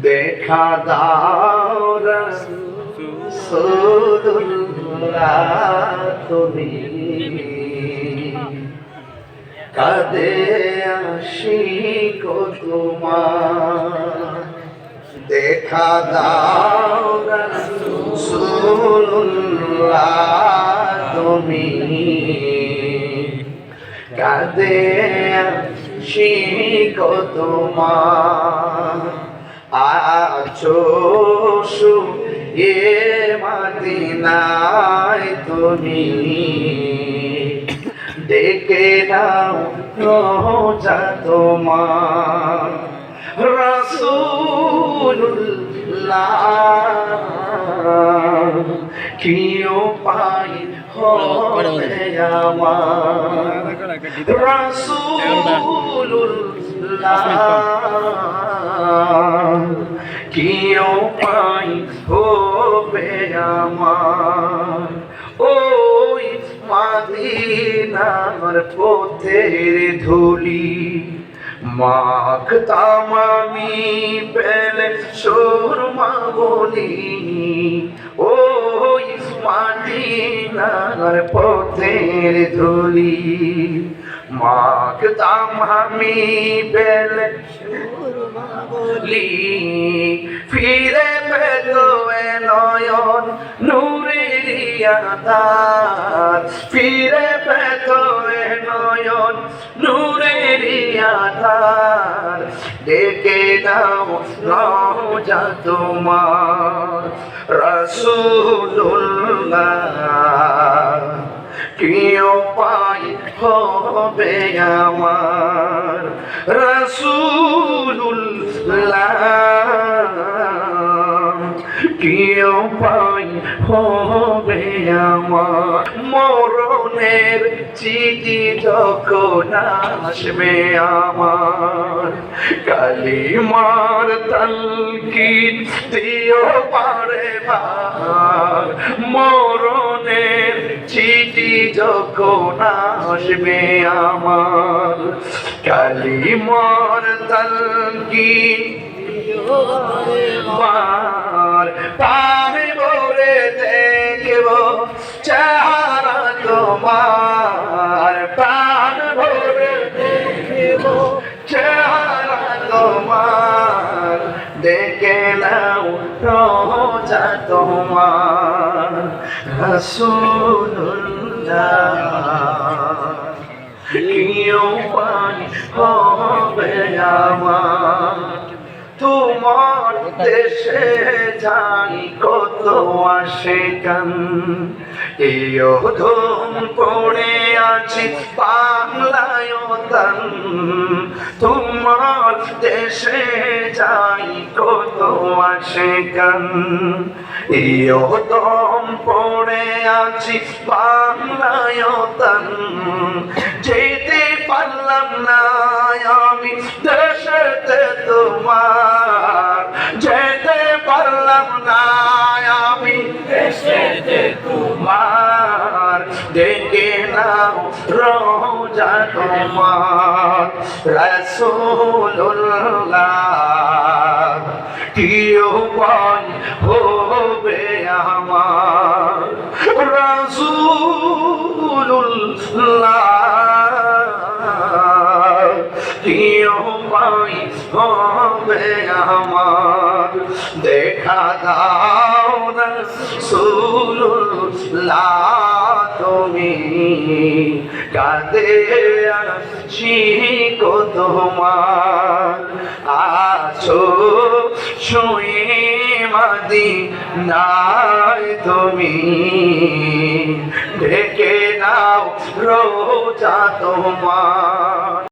দেখা দাও রাসূলুল্লাহ তুমি কাঁদে আশিক তোমার দেখা দাও রাসূলুল্লাহ তুমি কাঁদে আশিক তোমার আছো শুয়ে মদিনায় তুমি ডেকে নাও রোজা তোমার রাসূলুল্লাহ কি উপায় হবে আমার রাসূলুল্লাহ কি উপায় হবে আমার ওই মদিনার পথের ধুলি মাখতাম আমি পেলে সুরমা বলি ওই মদিনার পথের ধুলি মাখতাম আমি পেলে সুরমা বলি ফিরে পেত নয়ন নূরের আধার ফিরে পেত নয়ন নূরের আধার ডেকে দাও রওজা তোমার রাসূলুল্লাহ কি উপায় হবে আমার রাসূলুল্লাহ কি উপায় হবে আমার মরণের চিঠি যখন আসবে আমার কালিমার তালকিন দিও পারে বার মরণের চিঠি যখন আসবে আমার কালিমার তালকিন বার পানি ভরে দেখব চেহারা তোমার প্রাণ ভরে দেখব চেহারা তোমার দেখে নাও রোজা তোমার রাসূলুল্লাহ কি উপায় হবে আমার তোমার দেশে যাই কত আশিকান এও ধুম পড়ে আছে বাংলায় তান তোমার দেশে যাই কত আশিকান এও ধুম পড়ে আছে বাংলায় তান যেতে পারলাম না আমি দেশেতে তোমার যেতে পারলাম না আমি দেশেতে তোমার দেখে নাও রোজা তোমার রাসূলুল্লাহ কি উপায় হবে আমার রাসূলুল্লাহ কি উপায় হবে আমার দেখা দাও রাসূলুল্লাহ তুমি কাঁদে আশিক তোমার আছো শুয়ে মদিনায় তুমি ডেকে নাও রোজা তোমার